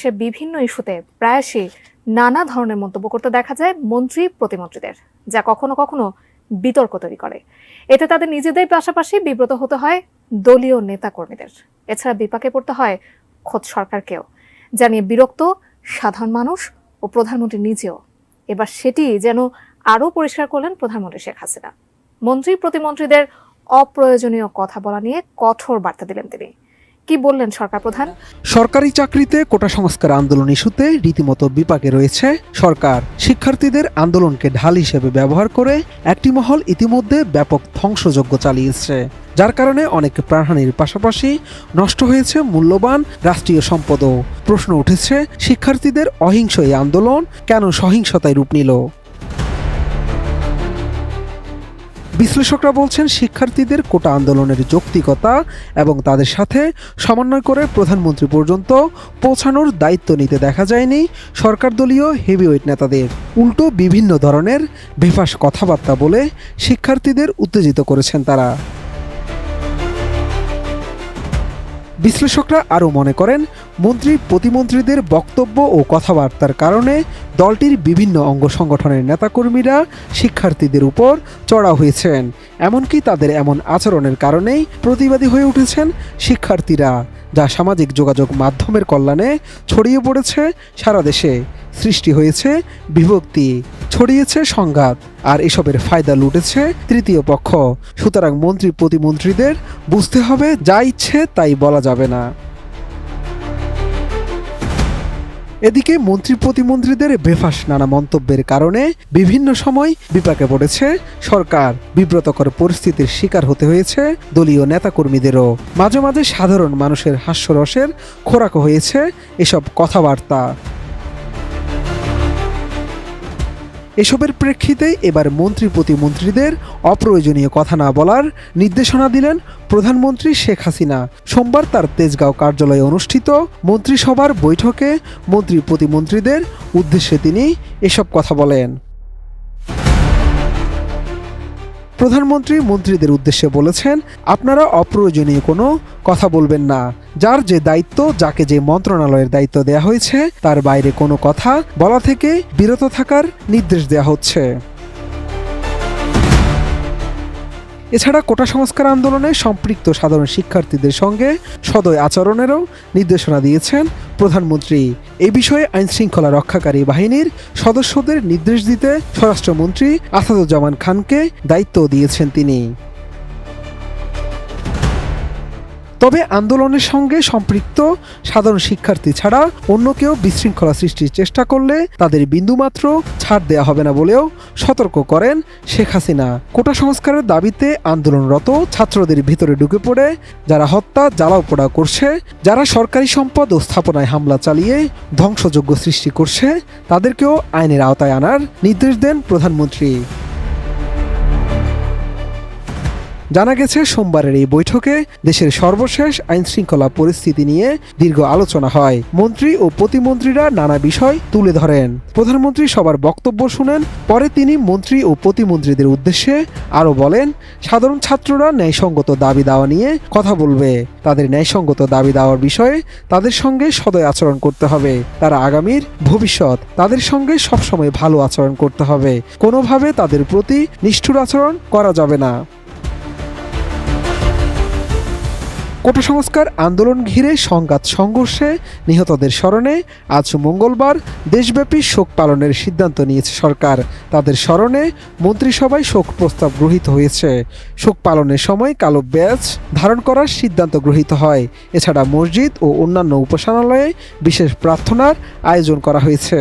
দেশের বিভিন্ন ইস্যুতে প্রায়শই নানা ধরনের মন্তব্য করতে দেখা যায় মন্ত্রী প্রতিমন্ত্রীদের, যা কখনো কখনো বিতর্ক তৈরি করে। এতে তাদের নিজেদের পাশাপাশি বিব্রত হতে হয় দলীয় নেতাকর্মীদের। এছাড়া বিপাকে পড়তে হয় খোদ সরকারকেও, যা নিয়ে বিরক্ত সাধারণ মানুষ ও প্রধানমন্ত্রী নিজেও। এবার সেটি যেন আরও পরিষ্কার করলেন প্রধানমন্ত্রী শেখ হাসিনা। মন্ত্রী প্রতিমন্ত্রীদের অপ্রয়োজনীয় কথা বলা নিয়ে কঠোর বার্তা দিলেন তিনি। কি বললেন সরকার প্রধান? সরকারি চাকরিতে কোটা সংস্কার আন্দোলন ইস্যুতে রীতিমতো বিপাকে রয়েছে সরকার। শিক্ষার্থীদের আন্দোলনকে ঢাল হিসেবে ব্যবহার করে একটি মহল ইতিমধ্যে ব্যাপক ধ্বংসযজ্ঞ চালিয়েছে, যার কারণে অনেক প্রাণহানির পাশাপাশি নষ্ট হয়েছে মূল্যবান রাষ্ট্রীয় সম্পদও। প্রশ্ন উঠেছে, শিক্ষার্থীদের অহিংস এই আন্দোলন কেন সহিংসতায় রূপ নিল? বিশ্লেষকরা বলছেন, শিক্ষার্থীদের কোটা আন্দোলনের যৌক্তিকতা এবং তাদের সাথে সমন্বয় করে প্রধানমন্ত্রী পর্যন্ত পৌঁছানোর দায়িত্ব নিতে দেখা যায়নি সরকার দলীয় হেভিওয়েট নেতাদের। উল্টো বিভিন্ন ধরনের বেফাঁস কথাবার্তা বলে শিক্ষার্থীদের উত্তেজিত করেছেন তারা। বিশ্লেষকরা আরও মনে করেন, মন্ত্রী প্রতিমন্ত্রীদের বক্তব্য ও কথাবার্তার কারণে দলটির বিভিন্ন অঙ্গ সংগঠনের নেতাকর্মীরা শিক্ষার্থীদের উপর চড়াও হয়েছেন। এমনকি তাদের এমন আচরণের কারণেই প্রতিবাদী হয়ে উঠেছেন শিক্ষার্থীরা, যা সামাজিক যোগাযোগ মাধ্যমের কল্যাণে ছড়িয়ে পড়েছে সারা দেশে। সৃষ্টি হয়েছে বিভক্তি, ছড়িয়েছে সংঘাত, আর এসবের ফায়দা লুটেছে তৃতীয় পক্ষ। সুতরাং মন্ত্রী প্রতিমন্ত্রীদের বুঝতে হবে, যা ইচ্ছে তাই বলা যাবে না। এদিকে মন্ত্রী প্রতিমন্ত্রীদের বেফাঁস নানা মন্তব্যের কারণে বিভিন্ন সময় বিপাকে পড়েছে সরকার। বিব্রতকর পরিস্থিতির শিকার হতে হয়েছে দলীয় নেতাকর্মীদেরও। মাঝে মাঝে সাধারণ মানুষের হাস্যরসের খোরাক হয়েছে এসব কথাবার্তা। এসবের প্রেক্ষিতে এবার মন্ত্রী প্রতিমন্ত্রীদের অপ্রয়োজনীয় কথা না বলার নির্দেশনা দিলেন প্রধানমন্ত্রী শেখ হাসিনা। সোমবার তার তেজগাঁও কার্যালয়ে অনুষ্ঠিত মন্ত্রিসভার বৈঠকে মন্ত্রী প্রতিমন্ত্রীদের উদ্দেশ্যে তিনি এসব কথা বলেন। প্রধানমন্ত্রী মন্ত্রীদের উদ্দেশ্যে বলেছেন, আপনারা অপ্রয়োজনীয় কোনো কথা বলবেন না। যার যে দায়িত্ব, যাকে যে মন্ত্রণালয়ের দায়িত্ব দেয়া হয়েছে, তার বাইরে কোনো কথা বলা থেকে বিরত থাকার নির্দেশ দেয়া হচ্ছে। এছাড়া কোটা সংস্কার আন্দোলনে সম্পৃক্ত সাধারণ শিক্ষার্থীদের সঙ্গে সদয় আচরণেরও নির্দেশনা দিয়েছেন প্রধানমন্ত্রী। এ বিষয়ে আইনশৃঙ্খলা রক্ষাকারী বাহিনীর সদস্যদের নির্দেশ দিতে স্বরাষ্ট্রমন্ত্রী আসাদুজ্জামান খানকে দায়িত্ব দিয়েছেন তিনি। তবে আন্দোলনের সঙ্গে সম্পৃক্ত সাধারণ শিক্ষার্থী ছাড়া অন্য কেউ বিশৃঙ্খলা সৃষ্টির চেষ্টা করলে তাদের বিন্দুমাত্র ছাড় দেওয়া হবে না বলেও সতর্ক করেন শেখ হাসিনা। কোটা সংস্কারের দাবিতে আন্দোলনরত ছাত্রদের ভিতরে ঢুকে পড়ে যারা হত্যা, জ্বালাও পোড়া করছে, যারা সরকারি সম্পদ ও স্থাপনায় হামলা চালিয়ে ধ্বংসযজ্ঞ সৃষ্টি করছে, তাদেরকেও আইনের আওতায় আনার নির্দেশ দেন প্রধানমন্ত্রী। জানা গেছে, সোমবারের এই বৈঠকে দেশের সর্বশেষ আইনশৃঙ্খলা পরিস্থিতি নিয়ে দীর্ঘ আলোচনা হয়। মন্ত্রী ও প্রতিমন্ত্রীরা নানা বিষয় তুলে ধরেন। প্রধানমন্ত্রী সবার বক্তব্য শুনেন। পরে তিনি মন্ত্রী ও প্রতিমন্ত্রীদের উদ্দেশ্যে আরও বলেন, সাধারণ ছাত্ররা ন্যায়সঙ্গত দাবি দাওয়া নিয়ে কথা বলবে। তাদের ন্যায়সঙ্গত দাবি দাওয়ার বিষয়ে তাদের সঙ্গে সদয় আচরণ করতে হবে। তারা আগামীর ভবিষ্যৎ, তাদের সঙ্গে সবসময় ভালো আচরণ করতে হবে। কোনোভাবে তাদের প্রতি নিষ্ঠুর আচরণ করা যাবে না। কোটা সংস্কার আন্দোলন ঘিরে সংঘাত সংঘর্ষে নিহতদের স্মরণে আজ মঙ্গলবার দেশব্যাপী শোক পালনের সিদ্ধান্ত নিয়েছে সরকার। তাদের স্মরণে মন্ত্রিসভায় শোক প্রস্তাব গৃহীত হয়েছে। শোক পালনের সময় কালো ব্যাজ ধারণ করার সিদ্ধান্ত গৃহীত হয়। এছাড়া মসজিদ ও অন্যান্য উপাসনালয়ে বিশেষ প্রার্থনার আয়োজন করা হয়েছে।